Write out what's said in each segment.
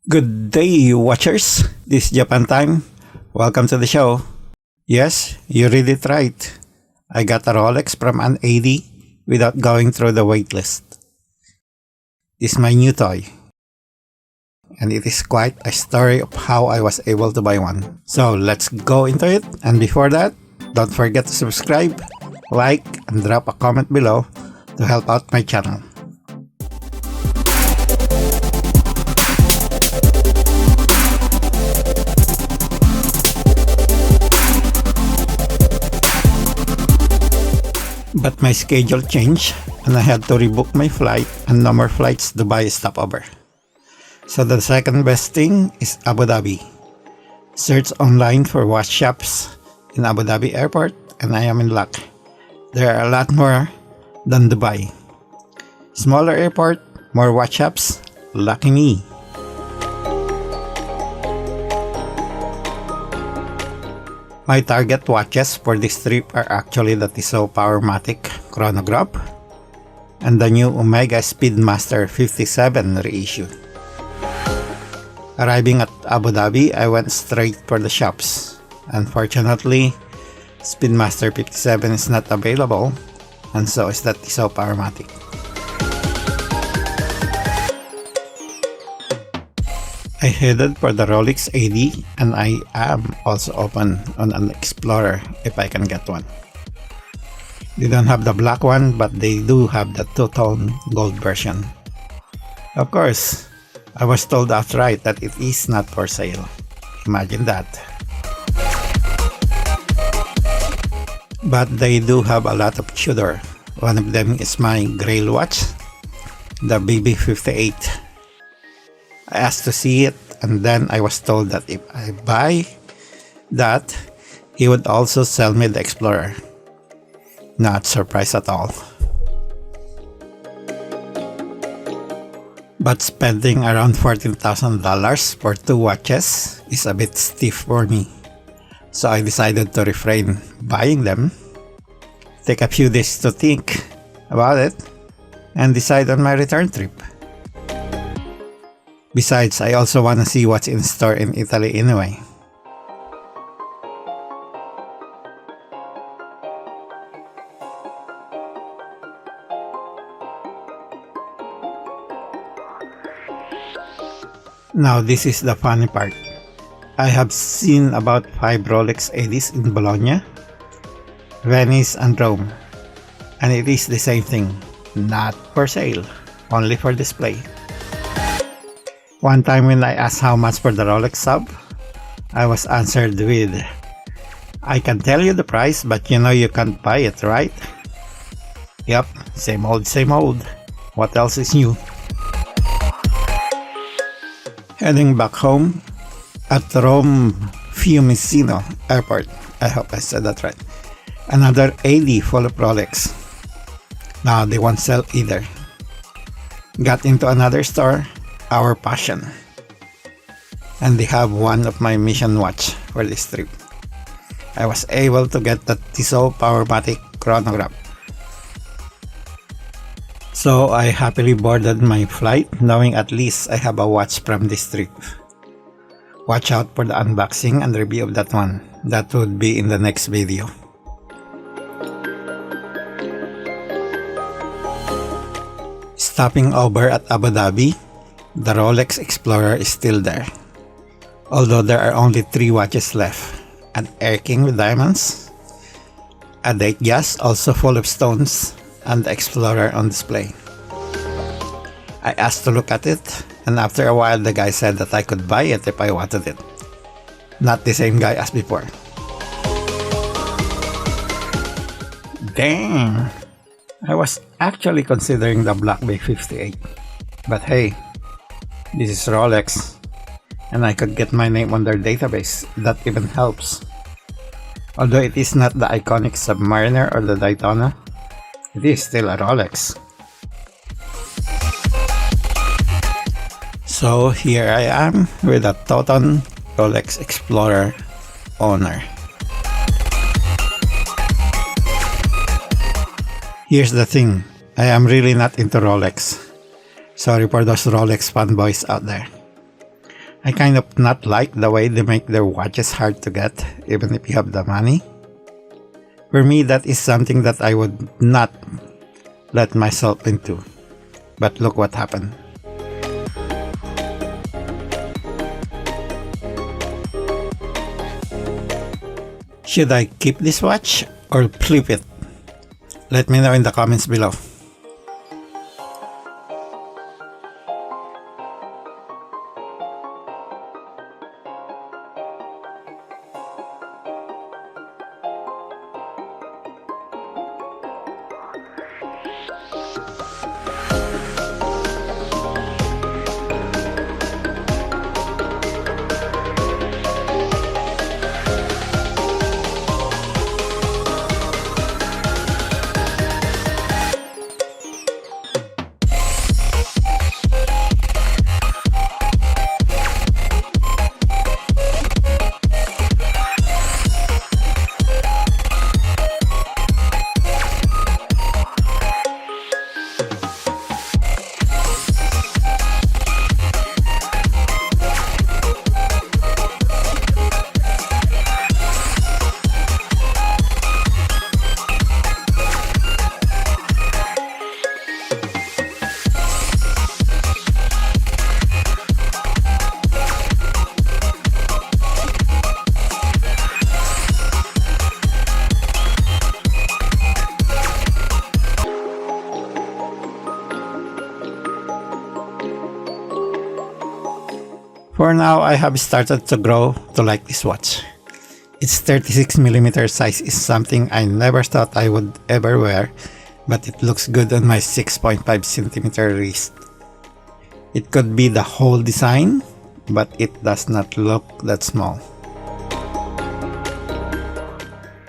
Good day, watchers. This is Japan Time. Welcome to the show. Yes, you read it right. I got a Rolex from an AD without going through the waitlist. This is my new toy. And it is quite a story of how I was able to buy one. So let's go into it. And before that, don't forget to subscribe, like, and drop a comment below to help out my channel. But my schedule changed and I had to rebook my flight and no more flights to Dubai stopover. So the second best thing is Abu Dhabi. Search online for watch shops in Abu Dhabi airport and I am in luck. There are a lot more than Dubai. Smaller airport, more watch shops, lucky me. My target watches for this trip are actually the Tissot Powermatic chronograph and the new Omega Speedmaster 57 reissue. Arriving at Abu Dhabi, I went straight for the shops. Unfortunately, Speedmaster 57 is not available, and so is the Tissot Powermatic. I headed for the Rolex AD and I am also open on an Explorer if I can get one. They don't have the black one, but they do have the two-tone gold version. Of course, I was told outright that it is not for sale. Imagine that. But they do have a lot of Tudor. One of them is my Grail watch, the BB58. I asked to see it and then I was told that if I buy that, he would also sell me the Explorer. Not surprised at all. But spending around $14,000 for two watches is a bit stiff for me. So I decided to refrain buying them, take a few days to think about it, and decide on my return trip. Besides, I also want to see what's in store in Italy anyway. Now this is the funny part. I have seen about 5 Rolex ADs in Bologna, Venice and Rome. And it is the same thing. Not for sale, only for display. One time when I asked how much for the Rolex sub, I was answered with, "I can tell you the price, but you know you can't buy it, right?" Yep, same old, same old. What else is new? Heading back home at Rome Fiumicino Airport. I hope I said that right. Another AD full of Rolex. Now they won't sell either. Got into another store, Our Passion, and they have one of my mission watch for this trip. I was able to get the Tissot Powermatic chronograph. So I happily boarded my flight knowing at least I have a watch from this trip. Watch out for the unboxing and review of that one. That would be in the next video. Stopping over at Abu Dhabi, the Rolex Explorer is still there. Although there are only 3 watches left. An Air King with diamonds, a Datejust also full of stones, and the Explorer on display. I asked to look at it, and after a while the guy said that I could buy it if I wanted it. Not the same guy as before. Dang! I was actually considering the Black Bay 58. But hey, this is Rolex, and I could get my name on their database. That even helps. Although it is not the iconic Submariner or the Daytona, it is still a Rolex. So here I am with a Toton Rolex Explorer owner. Here's the thing, I am really not into Rolex. Sorry for those Rolex fanboys out there. I kind of not like the way they make their watches hard to get, even if you have the money. For me, that is something that I would not let myself into. But look what happened. Should I keep this watch or flip it? Let me know in the comments below. For now, I have started to grow to like this watch. Its 36mm size is something I never thought I would ever wear, but it looks good on my 6.5cm wrist. It could be the whole design, but it does not look that small.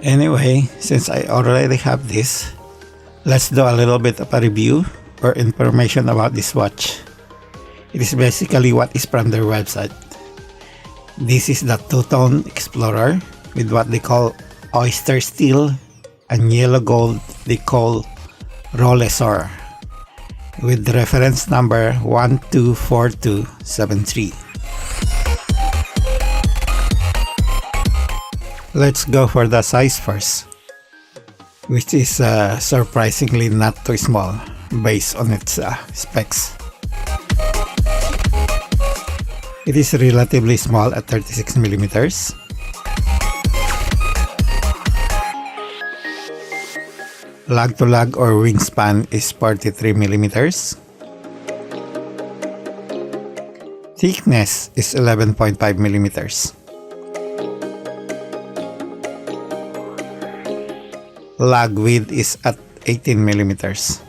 Anyway, since I already have this, let's do a little bit of a review or information about this watch. It is basically what is from their website. This is the two-tone Explorer with what they call oyster steel and yellow gold they call Rolex Explorer with the reference number 124273. Let's go for the size first, which is surprisingly not too small based on its specs. It is relatively small at 36mm. Lug to lug or wingspan is 43mm. Thickness is 11.5mm. Lug width is at 18mm.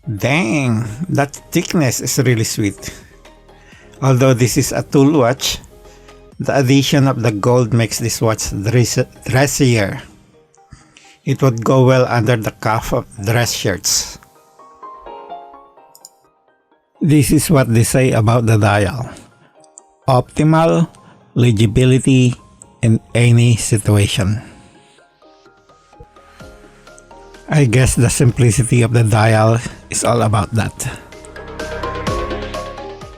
Dang, that thickness is really sweet. Although this is a tool watch, the addition of the gold makes this watch dressier. It would go well under the cuff of dress shirts. This is what they say about the dial. Optimal legibility in any situation. I guess the simplicity of the dial is all about that.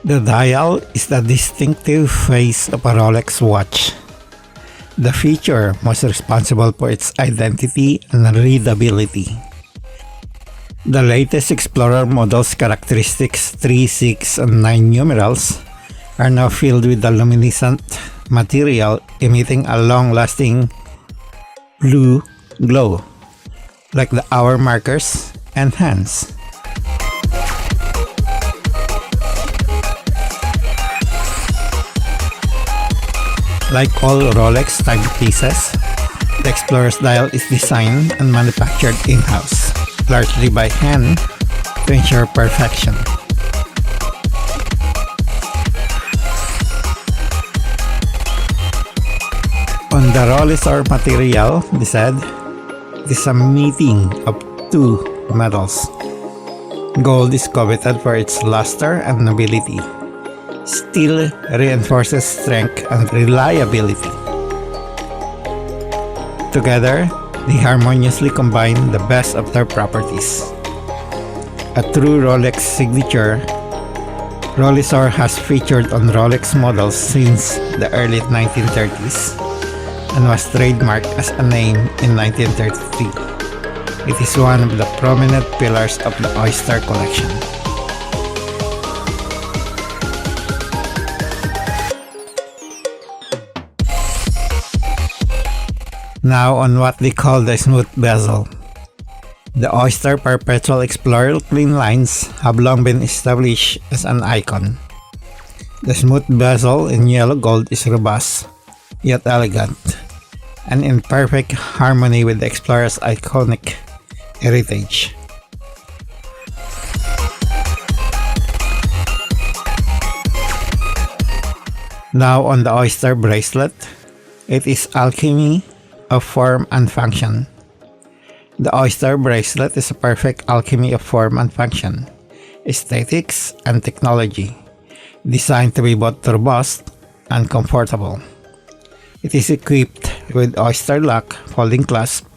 The dial is the distinctive face of a Rolex watch. The feature most responsible for its identity and readability. The latest Explorer model's characteristics 3, 6, and 9 numerals are now filled with the luminescent material emitting a long-lasting blue glow, like the hour markers and hands. Like all Rolex timepieces, the Explorer's dial is designed and manufactured in-house, largely by hand, to ensure perfection. On the Rolex material, they said, it is a meeting of two metals. Gold is coveted for its luster and nobility. Steel reinforces strength and reliability. Together, they harmoniously combine the best of their properties. A true Rolex signature, Rolex has featured on Rolex models since the early 1930s and was trademarked as a name in 1933. It is one of the prominent pillars of the Oyster collection. Now on what they call the smooth bezel. The Oyster Perpetual Explorer clean lines have long been established as an icon. The smooth bezel in yellow gold is robust, yet elegant, and in perfect harmony with the Explorer's iconic heritage. Now on the Oyster bracelet, it is alchemy of form and function. The Oyster bracelet is a perfect alchemy of form and function, aesthetics and technology, designed to be both robust and comfortable. It is equipped with Oyster lock folding clasp,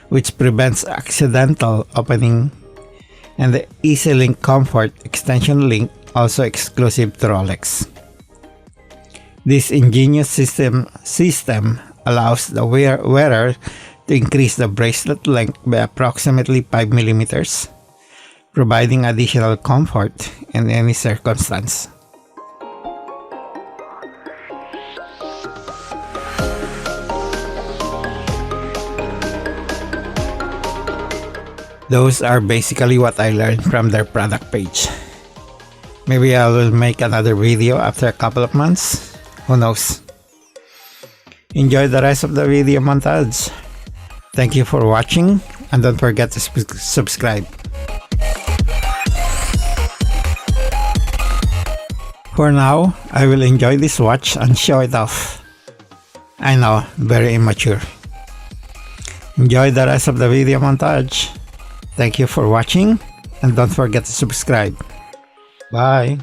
which prevents accidental opening, and the Easy Link Comfort extension link, also exclusive to Rolex. This ingenious system allows the wearer to increase the bracelet length by approximately 5 mm, providing additional comfort in any circumstance. Those are basically what I learned from their product page. Maybe I will make another video after a couple of months. Who knows? Enjoy the rest of the video montage. Thank you for watching, and don't forget to subscribe. For now, I will enjoy this watch and show it off. I know, very immature. Enjoy the rest of the video montage. Thank you for watching, and don't forget to subscribe. Bye!